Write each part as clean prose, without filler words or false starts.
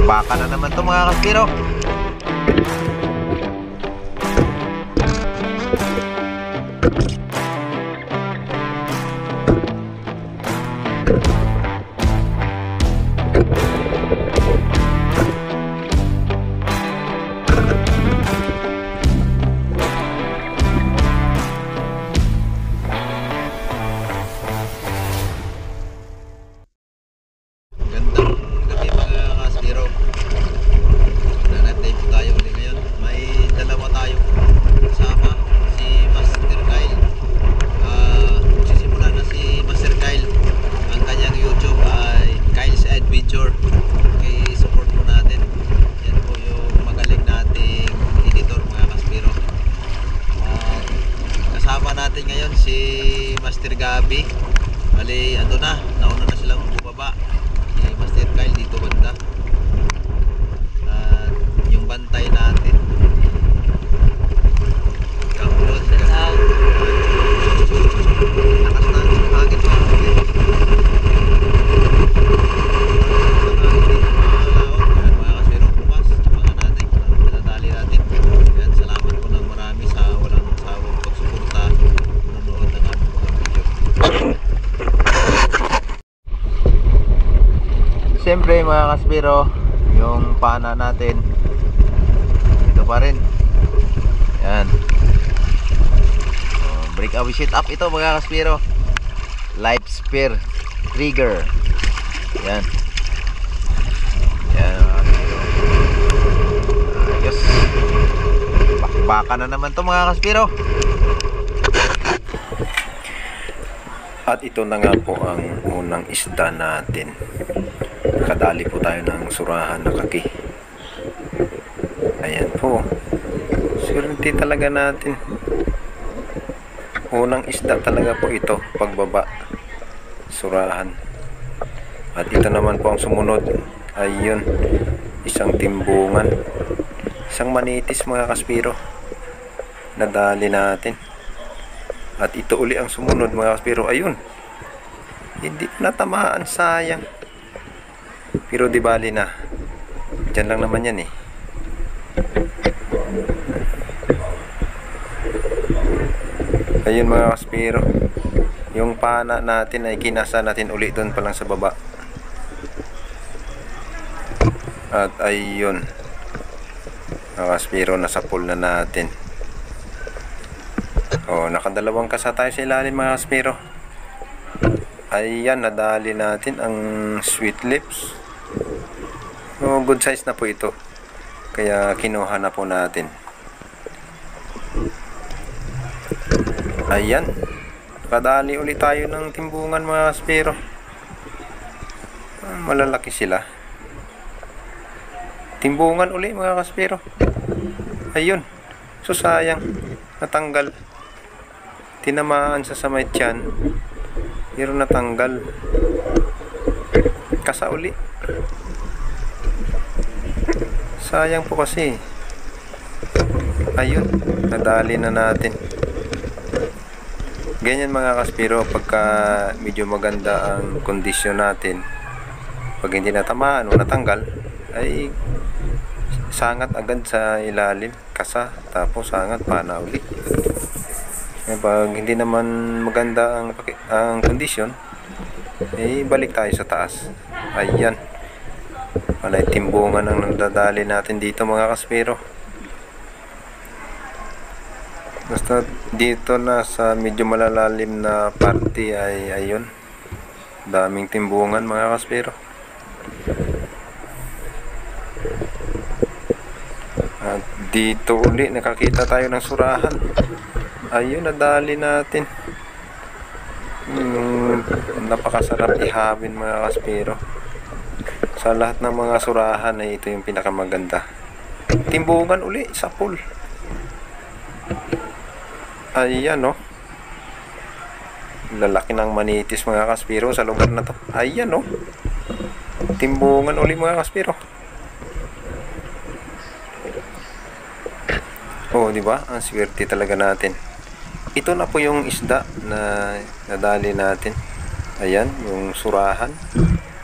Baka na naman to mga kaspiro. Ngayon si Master Gabi. Bali, ando na, nauna na silang bumaba. Si Master Kyle dito banda. At yung bantay natin. Kapulot, lakas na ang hangin pa. Mga kasirong bukas, mga natin, pinatali natin. Yan, salamat po ng marami sa walang sawang pagsuporta. Siyempre mga kaspiro, yung pana natin ito pa rin. Yan, breakaway sit up ito mga kaspiro. Life spear trigger. Yan. Yan mga kaspiro. Ayos. Baka na naman to mga kaspiro. At ito na nga po ang unang isda natin. Nakadali po tayo ng surahan na kaki. Ayan po. Swerte talaga natin. Unang isda talaga po ito. Pagbaba. Surahan. At ito naman po ang sumunod. Ayun. Isang timbungan. Isang manitis mga kaspiro. Nadali natin. At ito uli ang sumunod mga kaspiro. Ayun. Hindi natamaan, sayang. Pero di bali na. Diyan lang naman yan eh. Ayun mga kaspiro. Yung pana natin ay kinasa natin uli doon pa lang sa baba. At ayun. Mga kaspiro, nasa pool na natin. Oh, nakadalawang kasa tayo sa ilalim mga kaspiro. Ayan, nadali natin ang sweet lips. Oh, good size na po ito. Kaya kinuha na po natin. Ayan. Nakadali ulit tayo ng timbungan mga kaspiro. Malalaki sila. Timbungan uli mga kaspiro. Ayun. So sayang. Natanggal. Tinamaan sa may tiyan. Pero natanggal. Kasa uli. Sayang po kasi. Ayun. Nadali na natin. Ganyan mga kaspiro. Pagka medyo maganda ang kondisyon natin. Pag hindi natamaan o natanggal. Ay sangat agad sa ilalim. Kasa. Tapos sangat pana uli. Pag hindi naman maganda ang kondisyon, eh balik tayo sa taas. Ayan. Panay timbungan ang nadadali natin dito mga kaspiro. Basta dito na sa medyo malalalim na parte ay ayun. Daming timbungan mga kaspiro. At dito uli nakakita tayo ng surahan. Ayun, nadali natin. Napakasarap ihawin mga kaspiro. Sa lahat ng mga surahan ay ito yung pinakamaganda. Timbungan uli sa pool. Ayan no. Lalaki ng manitis mga kaspiro sa lugar na to. Ayan no. Timbungan uli mga kaspiro. Oh, di ba? Ang swerte talaga natin. Ito na po yung isda na nadali natin. Ayan, yung surahan.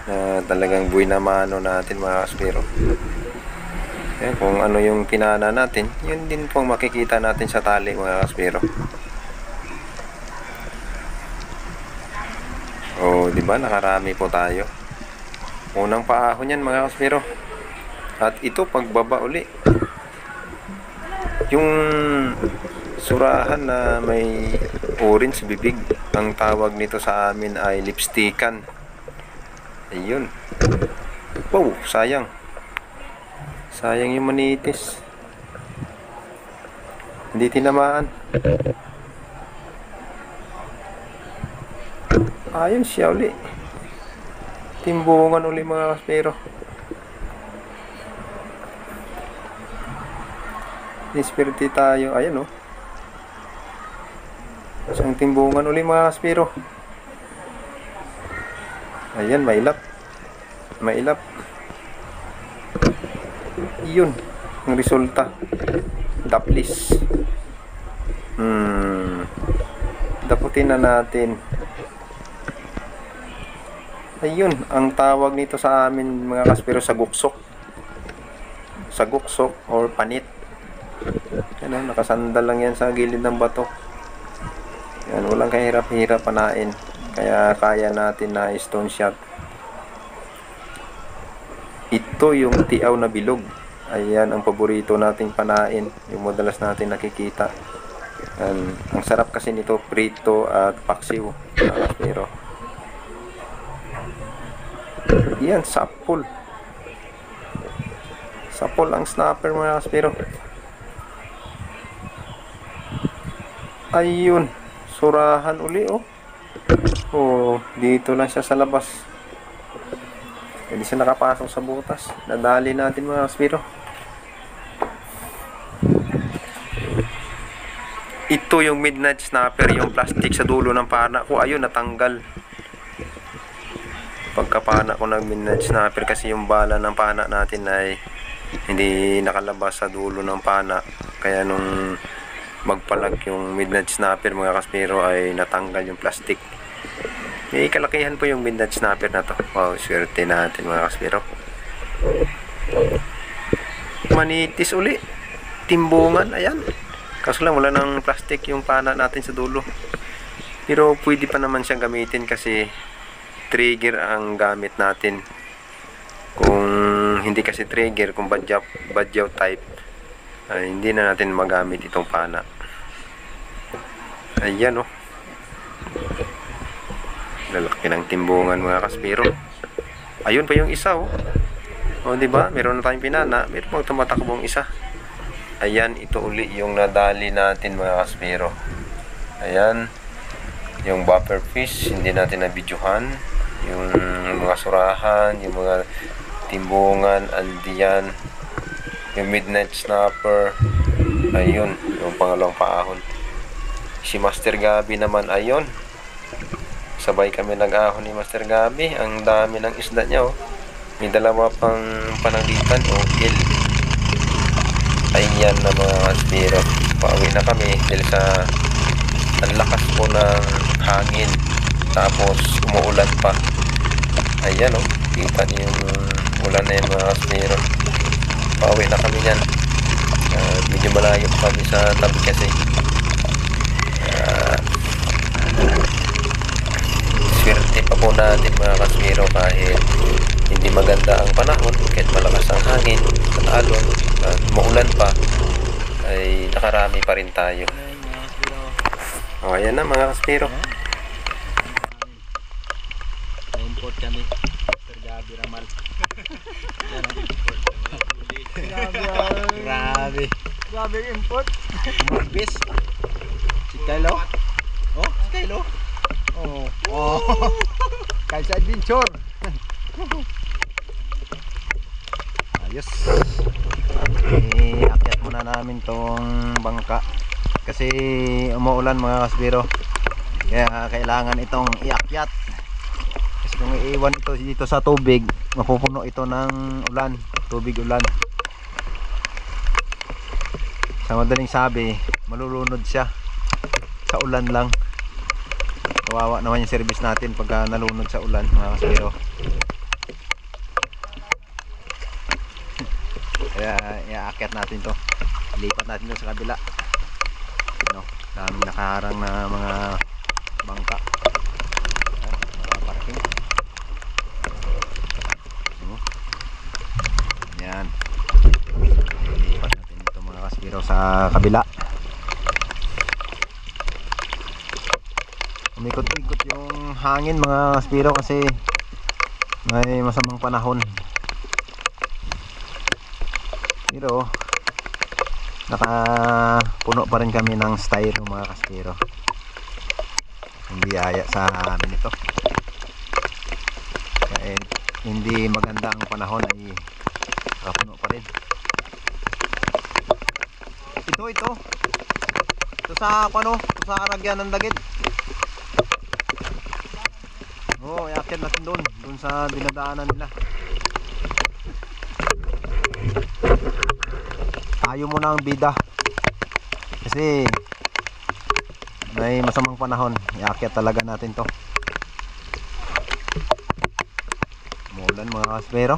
na talagang buhay na mano natin mga kaspero. Kung ano yung pinana natin, yun din pong makikita natin sa tali mga kaspero. Di ba nakarami po tayo. Unang paahon yan mga kaspero. At ito pagbaba uli. Yung surahan na may orange bibig, ang tawag nito sa amin ay lipstickan. Ayun. Wow, sayang. Sayang yung manitis. Hindi tinamaan. Ayun siya uli. Timbungan uli mga kaspero. Dispirti tayo. Ayun isang timbungan uli mga kaspero. Ayan, mailap. Yun ang resulta. Daplis. Daputin na natin. Ayun ang tawag nito sa amin mga kaspero, saguksok or panit. Nakasandal lang yan sa gilid ng bato. Yan, walang kahirap-hirap panain. Kaya kaya natin na stone shot. Ito yung tiaw na bilog. Ayan ang paborito nating panain. Yung madalas natin nakikita. Ang sarap kasi nito, prito at paksiw. Pero yan, sapul. Sapul ang snapper mga kaspero. Ayun, surahan uli dito lang siya sa labas. Hindi siya nakapasok sa butas. Nadali natin mga kaspero. Ito yung midnight snapper, yung plastic sa dulo ng pana ko. Ayun, natanggal. Pagkapana ko ng midnight snapper kasi yung bala ng pana natin ay hindi nakalabas sa dulo ng pana. Kaya nung magpalag yung midnight snapper mga kaspero ay natanggal yung plastic. May kalakihan po yung midnight snapper na to. Wow, swerte natin mga kaspero. Manitis uli. Timbungan, ayan. Kaso lang wala ng plastic yung pana natin sa dulo. Pero pwede pa naman siyang gamitin kasi trigger ang gamit natin. Kung hindi kasi trigger, kung badyaw type, hindi na natin magamit itong pana. Ayan lalaki ng timbungan mga kaspero. Ayun pa yung isa diba? Meron na tayong pinana, meron pang tumatakbong isa. Ayan, ito uli yung nadali natin mga kaspero. Ayan, yung buffer fish, hindi natin nabidyohan. Yung mga surahan, yung mga timbungan, andiyan. Yung midnight snapper. Ayun, yung pangalawang paahon. Si Master Gabi naman, ayun. Sabay kami nag-ahon ni Master Gabi. Ang dami ng isda niya May dalawa pang pananglitan il. Ayan na mga kaspero. Pauwi na kami dahil sa ang lakas po ng hangin. Tapos umuulan pa. Ayan kita niyo yung ulan na yan mga kaspero. Pauwi na kami yan. Medyo malayo kami sa tabi kasi. Swerte pa po natin mga kaspero kahit hindi maganda ang panahon, kahit malakas ang hangin at alon at maulan pa, ay nakarami pa rin tayo. Ayan na mga kaspero. Na-import kami. Sir Gabi Ramal. Grabe import. Marbis. Si Kylo. Si Kylo. Kaysa adventure. Ayos. Akyat muna namin tong bangka kasi umuulan mga kaspero. Kaya kailangan itong iakyat. Kasi kung iiwan ito dito sa tubig, mapupuno ito ng ulan, tubig ulan. Sa madaling sabi, malulunod siya sa ulan lang. Kawawa naman yung service natin pagka nalunod sa ulan mga kaspero. Kaya iaakyat natin to. Lipat natin to sa kabila. No, daming nakaharang na mga bangka. Mga parking. No. Yan. Lipat natin ito mga kasbiro sa kabila. Umikot-ikot yung hangin mga kasbiro kasi may masamang panahon. Pero nakapuno pa rin kami ng styro mga kasbiro. Hindi aya sa amin ito. Kahit hindi maganda ang panahon ay nakapuno pa rin. Ito sa ano, ito sa aragyan ng dagit. Oo, iakyat natin doon sa dinadaanan nila. Tayo muna ang bida kasi may masamang panahon. Iakyat talaga natin to. Umuulan mga kasbero.